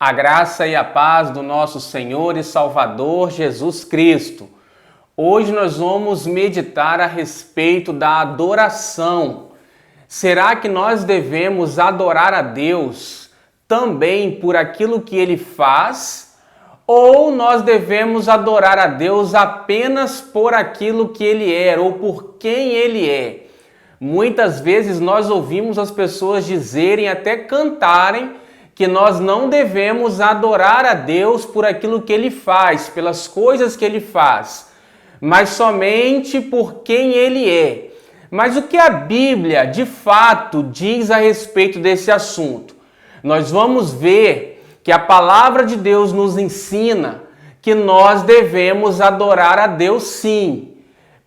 A graça e a paz do nosso Senhor e Salvador Jesus Cristo. Hoje nós vamos meditar a respeito da adoração. Será que nós devemos adorar a Deus também por aquilo que Ele faz? Ou nós devemos adorar a Deus apenas por aquilo que Ele é ou por quem Ele é? Muitas vezes nós ouvimos as pessoas dizerem, até cantarem, que nós não devemos adorar a Deus por aquilo que Ele faz, pelas coisas que Ele faz, mas somente por quem Ele é. Mas o que a Bíblia, de fato, diz a respeito desse assunto? Nós vamos ver que a palavra de Deus nos ensina que nós devemos adorar a Deus sim,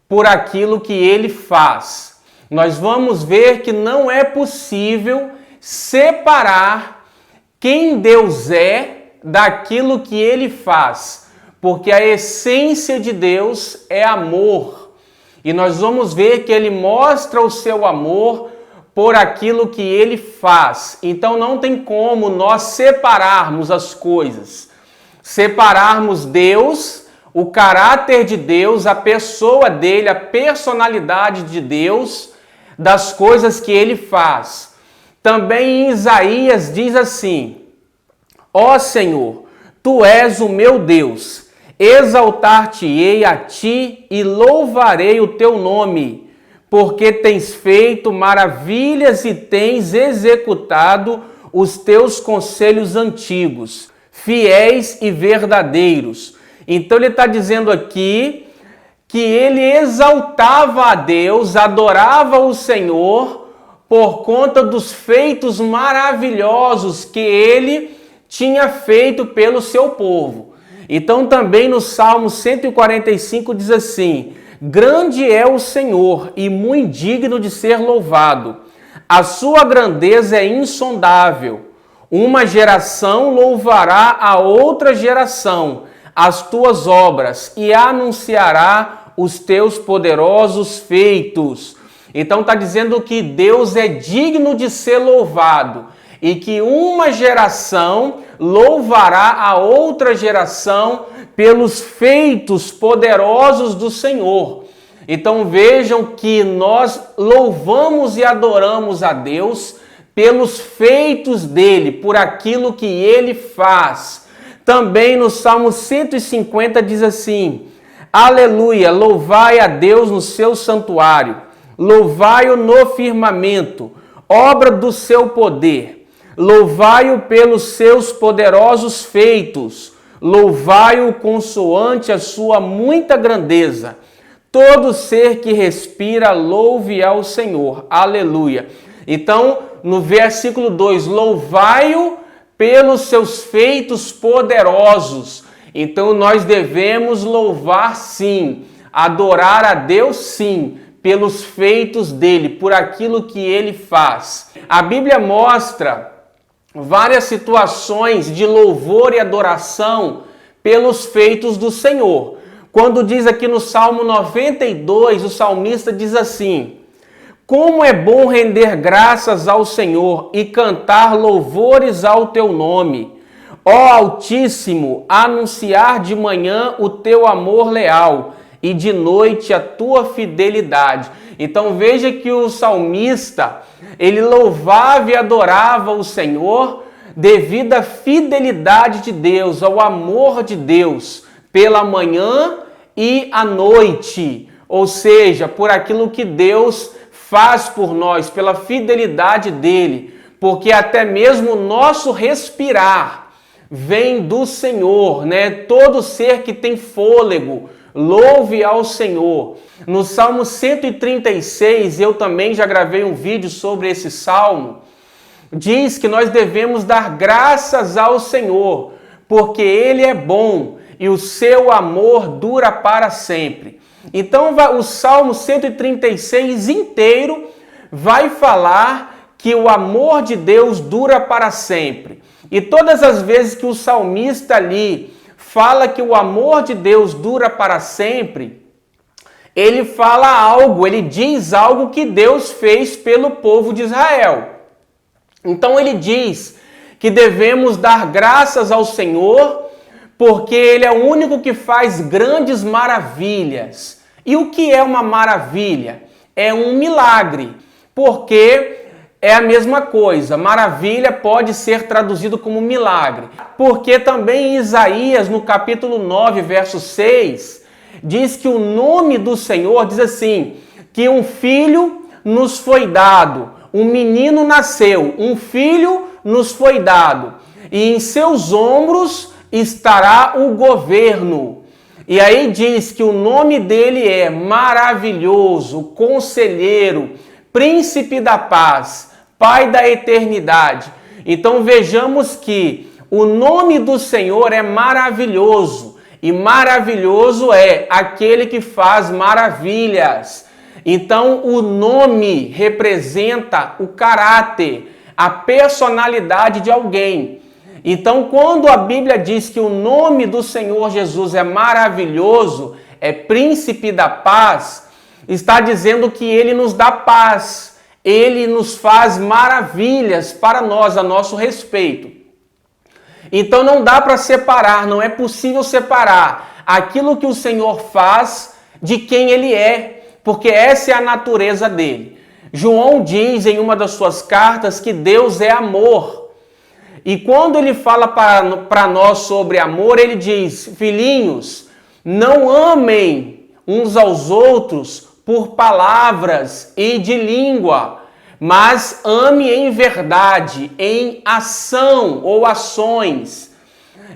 por aquilo que Ele faz. Nós vamos ver que não é possível separar quem Deus é daquilo que Ele faz, porque a essência de Deus é amor. E nós vamos ver que Ele mostra o seu amor por aquilo que Ele faz. Então não tem como nós separarmos as coisas, separarmos Deus, o caráter de Deus, a pessoa dele, a personalidade de Deus, das coisas que Ele faz. Também em Isaías diz assim: ó Senhor, Tu és o meu Deus, exaltar-te-ei a Ti e louvarei o Teu nome, porque tens feito maravilhas e tens executado os Teus conselhos antigos, fiéis e verdadeiros. Então ele está dizendo aqui que ele exaltava a Deus, adorava o Senhor, por conta dos feitos maravilhosos que Ele tinha feito pelo seu povo. Então também no Salmo 145 diz assim: grande é o Senhor e muito digno de ser louvado. A sua grandeza é insondável. Uma geração louvará a outra geração as tuas obras e anunciará os teus poderosos feitos. Então está dizendo que Deus é digno de ser louvado e que uma geração louvará a outra geração pelos feitos poderosos do Senhor. Então vejam que nós louvamos e adoramos a Deus pelos feitos dele, por aquilo que ele faz. Também no Salmo 150 diz assim: aleluia, louvai a Deus no seu santuário. Louvai-o no firmamento, obra do seu poder. Louvai-o pelos seus poderosos feitos. Louvai-o consoante a sua muita grandeza. Todo ser que respira, louve ao Senhor. Aleluia. Então, no versículo 2, louvai-o pelos seus feitos poderosos. Então, nós devemos louvar sim, adorar a Deus sim, pelos feitos dele, por aquilo que ele faz. A Bíblia mostra várias situações de louvor e adoração pelos feitos do Senhor. Quando diz aqui no Salmo 92, o salmista diz assim: como é bom render graças ao Senhor e cantar louvores ao teu nome. Ó Altíssimo, anunciar de manhã o teu amor leal e de noite a tua fidelidade. Então veja que o salmista, ele louvava e adorava o Senhor devido à fidelidade de Deus, ao amor de Deus, pela manhã e à noite. Ou seja, por aquilo que Deus faz por nós, pela fidelidade dele, porque até mesmo o nosso respirar vem do Senhor, né? Todo ser que tem fôlego, louve ao Senhor. No Salmo 136, eu também já gravei um vídeo sobre esse salmo, diz que nós devemos dar graças ao Senhor, porque Ele é bom e o seu amor dura para sempre. Então o Salmo 136 inteiro vai falar que o amor de Deus dura para sempre. E todas as vezes que o salmista ali fala que o amor de Deus dura para sempre, ele fala algo, ele diz algo que Deus fez pelo povo de Israel. Então ele diz que devemos dar graças ao Senhor, porque Ele é o único que faz grandes maravilhas. E o que é uma maravilha? É um milagre, porque é a mesma coisa. Maravilha pode ser traduzido como milagre, porque também em Isaías, no capítulo 9, verso 6, diz que o nome do Senhor, diz assim, que um filho nos foi dado, um menino nasceu, um filho nos foi dado, e em seus ombros estará o governo. E aí diz que o nome dele é maravilhoso, conselheiro, príncipe da paz, pai da eternidade. Então vejamos que o nome do Senhor é maravilhoso, e maravilhoso é aquele que faz maravilhas. Então o nome representa o caráter, a personalidade de alguém. Então, quando a Bíblia diz que o nome do Senhor Jesus é maravilhoso, é príncipe da paz, está dizendo que ele nos dá paz, ele nos faz maravilhas para nós, a nosso respeito. Então não dá para separar, não é possível separar aquilo que o Senhor faz de quem ele é, porque essa é a natureza dele. João diz em uma das suas cartas que Deus é amor. E quando ele fala para nós sobre amor, ele diz, filhinhos, não amem uns aos outros por palavras e de língua, mas ame em verdade, em ação ou ações.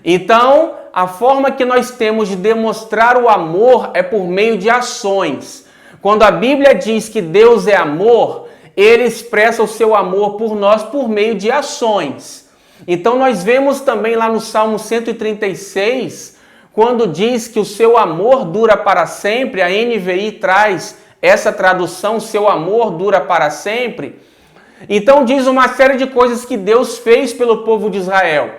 Então, a forma que nós temos de demonstrar o amor é por meio de ações. Quando a Bíblia diz que Deus é amor, ele expressa o seu amor por nós por meio de ações. Então nós vemos também lá no Salmo 136, quando diz que o seu amor dura para sempre, a NVI traz essa tradução, seu amor dura para sempre. Então diz uma série de coisas que Deus fez pelo povo de Israel.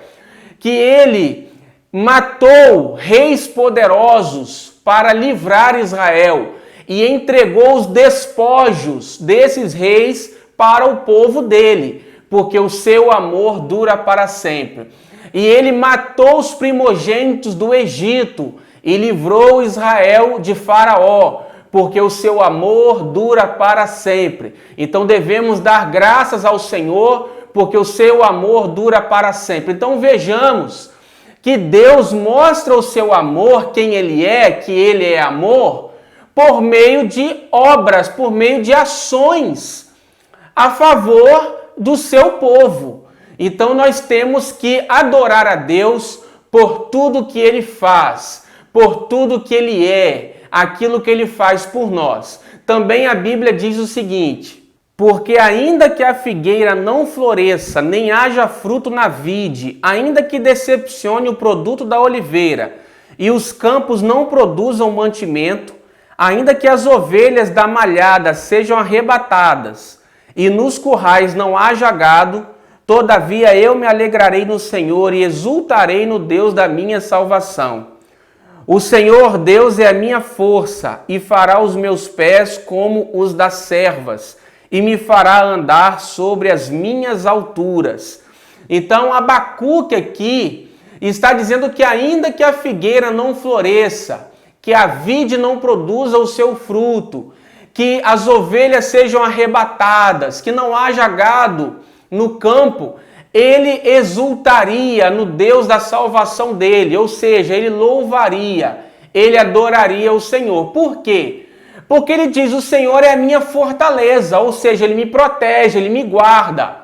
Que ele matou reis poderosos para livrar Israel e entregou os despojos desses reis para o povo dele, porque o seu amor dura para sempre. E ele matou os primogênitos do Egito e livrou Israel de Faraó, porque o seu amor dura para sempre. Então devemos dar graças ao Senhor, porque o seu amor dura para sempre. Então vejamos que Deus mostra o seu amor, quem ele é, que ele é amor, por meio de obras, por meio de ações a favor do seu povo. Então nós temos que adorar a Deus por tudo que ele faz, por tudo que ele é, aquilo que ele faz por nós. Também a Bíblia diz o seguinte: porque ainda que a figueira não floresça, nem haja fruto na vide, ainda que decepcione o produto da oliveira, e os campos não produzam mantimento, ainda que as ovelhas da malhada sejam arrebatadas, e nos currais não haja gado, todavia eu me alegrarei no Senhor e exultarei no Deus da minha salvação. O Senhor Deus é a minha força e fará os meus pés como os das servas e me fará andar sobre as minhas alturas. Então Abacuque aqui está dizendo que ainda que a figueira não floresça, que a vide não produza o seu fruto, que as ovelhas sejam arrebatadas, que não haja gado no campo, ele exultaria no Deus da salvação dele, ou seja, ele louvaria, ele adoraria o Senhor. Por quê? Porque ele diz, o Senhor é a minha fortaleza, ou seja, ele me protege, ele me guarda.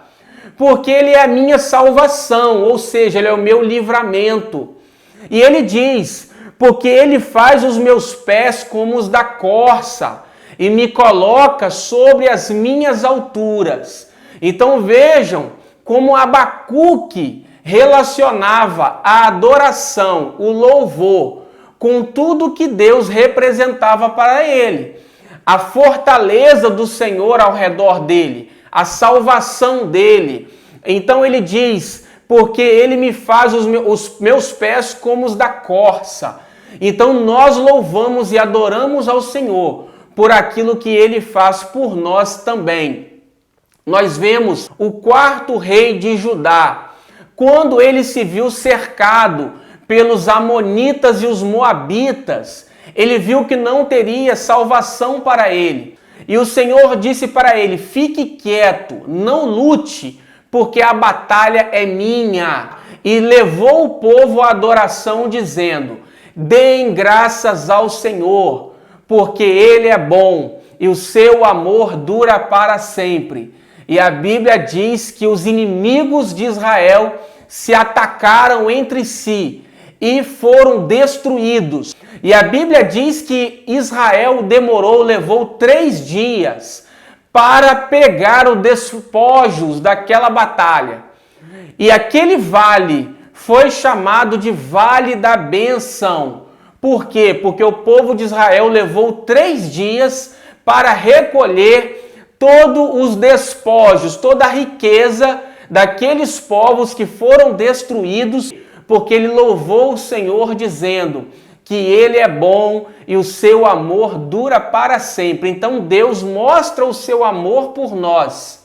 Porque ele é a minha salvação, ou seja, ele é o meu livramento. E ele diz, porque ele faz os meus pés como os da corça e me coloca sobre as minhas alturas. Então vejam como Abacuque relacionava a adoração, o louvor, com tudo que Deus representava para ele. A fortaleza do Senhor ao redor dele, a salvação dele. Então ele diz, porque ele me faz os meus pés como os da corça. Então nós louvamos e adoramos ao Senhor por aquilo que ele faz por nós também. Nós vemos o quarto rei de Judá, quando ele se viu cercado pelos amonitas e os moabitas, ele viu que não teria salvação para ele. E o Senhor disse para ele: fique quieto, não lute, porque a batalha é minha. E levou o povo à adoração, dizendo: deem graças ao Senhor, porque Ele é bom e o seu amor dura para sempre. E a Bíblia diz que os inimigos de Israel se atacaram entre si e foram destruídos. E a Bíblia diz que Israel levou 3 dias para pegar os despojos daquela batalha. E aquele vale foi chamado de Vale da Bênção. Por quê? Porque o povo de Israel levou 3 dias para recolher todos os despojos, toda a riqueza daqueles povos que foram destruídos, porque ele louvou o Senhor dizendo que Ele é bom e o seu amor dura para sempre. Então Deus mostra o seu amor por nós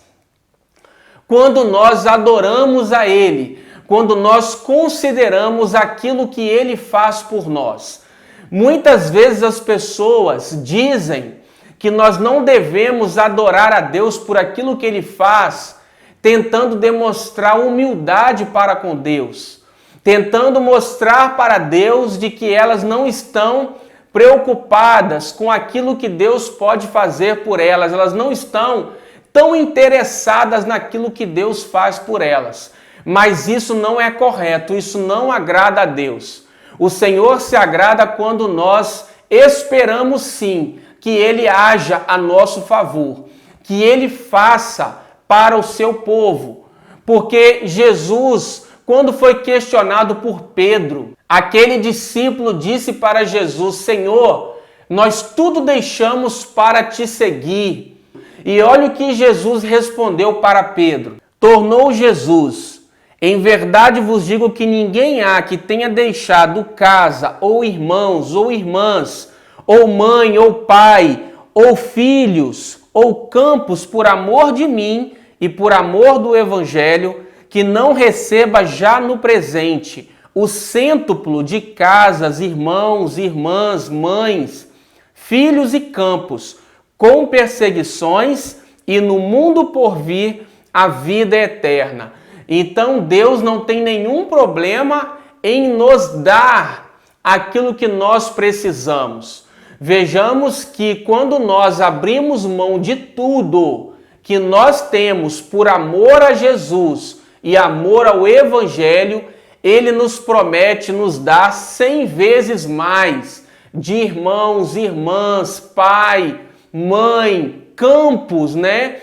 quando nós adoramos a Ele, quando nós consideramos aquilo que Ele faz por nós. Muitas vezes as pessoas dizem que nós não devemos adorar a Deus por aquilo que Ele faz, tentando demonstrar humildade para com Deus, tentando mostrar para Deus de que elas não estão preocupadas com aquilo que Deus pode fazer por elas, elas não estão tão interessadas naquilo que Deus faz por elas. Mas isso não é correto, isso não agrada a Deus. O Senhor se agrada quando nós esperamos sim que Ele haja a nosso favor, que Ele faça para o seu povo. Porque Jesus, quando foi questionado por Pedro, aquele discípulo disse para Jesus: Senhor, nós tudo deixamos para te seguir. E olha o que Jesus respondeu para Pedro. Tornou Jesus: em verdade vos digo que ninguém há que tenha deixado casa, ou irmãos, ou irmãs, ou mãe, ou pai, ou filhos, ou campos, por amor de mim e por amor do Evangelho, que não receba já no presente o cêntuplo de casas, irmãos, irmãs, mães, filhos e campos, com perseguições, e no mundo por vir a vida eterna. Então Deus não tem nenhum problema em nos dar aquilo que nós precisamos. Vejamos que quando nós abrimos mão de tudo que nós temos por amor a Jesus e amor ao Evangelho, Ele nos promete nos dar 100 vezes mais de irmãos, irmãs, pai, mãe, campos, né?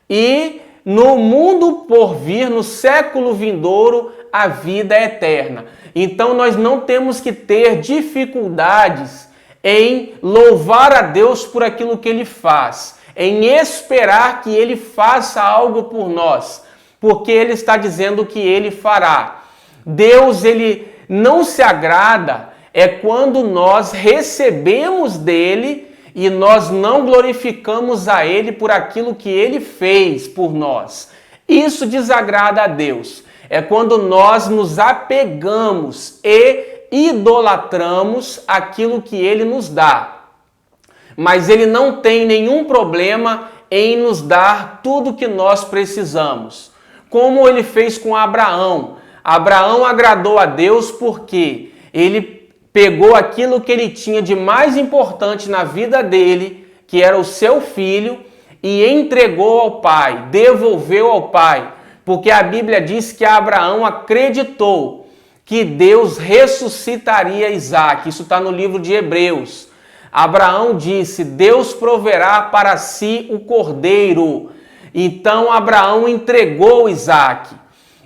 E no mundo por vir, no século vindouro, a vida é eterna. Então nós não temos que ter dificuldades em louvar a Deus por aquilo que Ele faz, em esperar que Ele faça algo por nós, porque Ele está dizendo que Ele fará. Deus, Ele não se agrada quando nós recebemos dEle e nós não glorificamos a Ele por aquilo que Ele fez por nós. Isso desagrada a Deus. É quando nós nos apegamos e idolatramos aquilo que Ele nos dá. Mas Ele não tem nenhum problema em nos dar tudo que nós precisamos. Como Ele fez com Abraão. Abraão agradou a Deus porque ele pegou aquilo que ele tinha de mais importante na vida dele, que era o seu filho, e entregou ao pai, devolveu ao pai. Porque a Bíblia diz que Abraão acreditou que Deus ressuscitaria Isaque. Isso está no livro de Hebreus. Abraão disse: Deus proverá para si o cordeiro. Então Abraão entregou Isaque.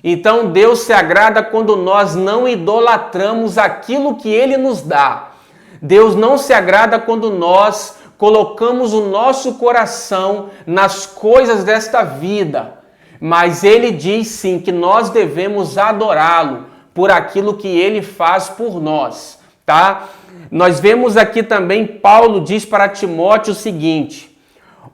Então Deus se agrada quando nós não idolatramos aquilo que Ele nos dá. Deus não se agrada quando nós colocamos o nosso coração nas coisas desta vida. Mas Ele diz sim que nós devemos adorá-lo por aquilo que Ele faz por nós, tá? Nós vemos aqui também, Paulo diz para Timóteo o seguinte: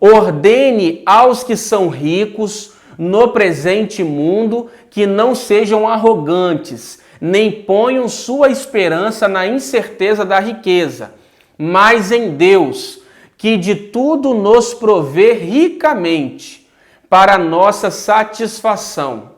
ordene aos que são ricos no presente mundo, que não sejam arrogantes, nem ponham sua esperança na incerteza da riqueza, mas em Deus, que de tudo nos provê ricamente, para nossa satisfação.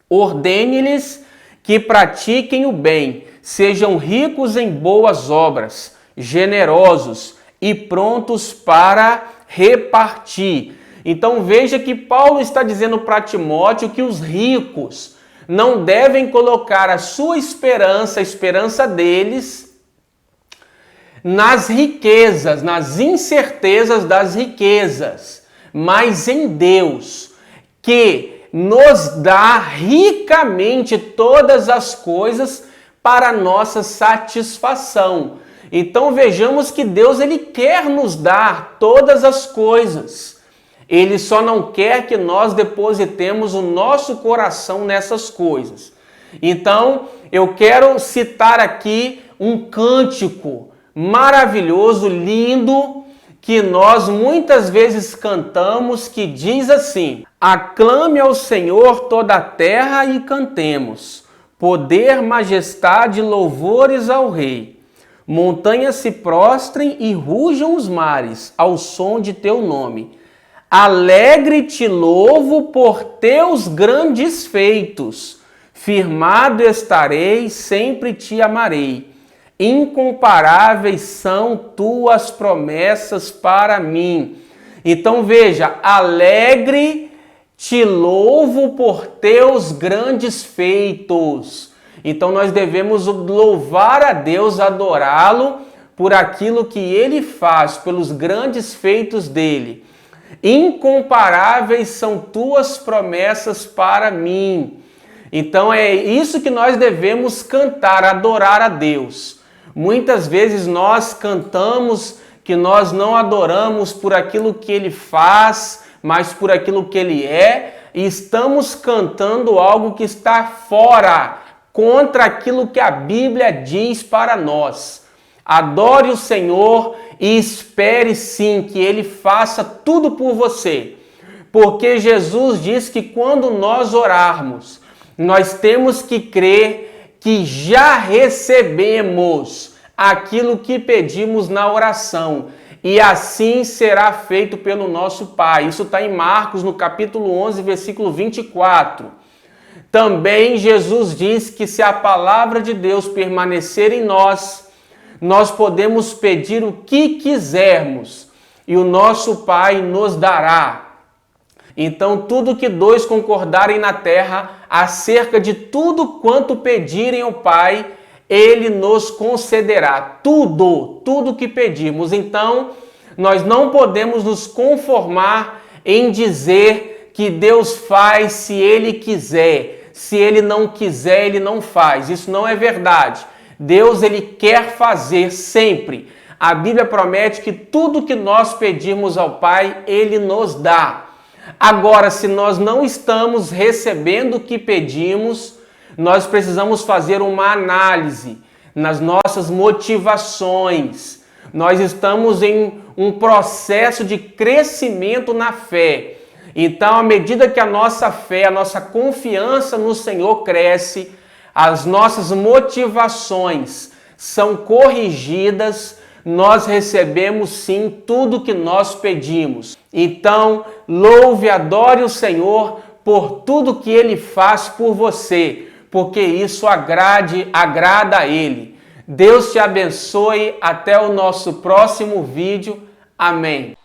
Ordene-lhes que pratiquem o bem, sejam ricos em boas obras, generosos e prontos para repartir. Então veja que Paulo está dizendo para Timóteo que os ricos não devem colocar a sua esperança, a esperança deles, nas riquezas, nas incertezas das riquezas, mas em Deus, que nos dá ricamente todas as coisas para nossa satisfação. Então vejamos que Deus ele quer nos dar todas as coisas. Ele só não quer que nós depositemos o nosso coração nessas coisas. Então, eu quero citar aqui um cântico maravilhoso, lindo, que nós muitas vezes cantamos, que diz assim: aclame ao Senhor toda a terra e cantemos, poder, majestade, louvores ao Rei. Montanhas se prostrem e rujam os mares ao som de teu nome. Alegre te louvo por teus grandes feitos. Firmado estarei, sempre te amarei. Incomparáveis são tuas promessas para mim. Então veja, alegre te louvo por teus grandes feitos. Então nós devemos louvar a Deus, adorá-lo por aquilo que ele faz, pelos grandes feitos dele. Incomparáveis são tuas promessas para mim. Então é isso que nós devemos cantar, adorar a Deus. Muitas vezes nós cantamos que nós não adoramos por aquilo que ele faz, mas por aquilo que ele é, e estamos cantando algo que está fora, contra aquilo que a Bíblia diz para nós. Adore o Senhor e espere sim que ele faça tudo por você. Porque Jesus diz que quando nós orarmos, nós temos que crer que já recebemos aquilo que pedimos na oração. E assim será feito pelo nosso Pai. Isso está em Marcos, no capítulo 11, versículo 24. Também Jesus diz que se a palavra de Deus permanecer em nós, nós podemos pedir o que quisermos e o nosso Pai nos dará. Então, tudo que dois concordarem na terra, acerca de tudo quanto pedirem ao Pai, Ele nos concederá. Tudo que pedimos. Então, nós não podemos nos conformar em dizer que Deus faz se Ele quiser. Se Ele não quiser, Ele não faz. Isso não é verdade. Deus, Ele quer fazer sempre. A Bíblia promete que tudo que nós pedirmos ao Pai, Ele nos dá. Agora, se nós não estamos recebendo o que pedimos, nós precisamos fazer uma análise nas nossas motivações. Nós estamos em um processo de crescimento na fé. Então, à medida que a nossa fé, a nossa confiança no Senhor cresce, as nossas motivações são corrigidas, nós recebemos sim tudo que nós pedimos. Então, louve e adore o Senhor por tudo que Ele faz por você, porque isso agrada a Ele. Deus te abençoe, até o nosso próximo vídeo. Amém.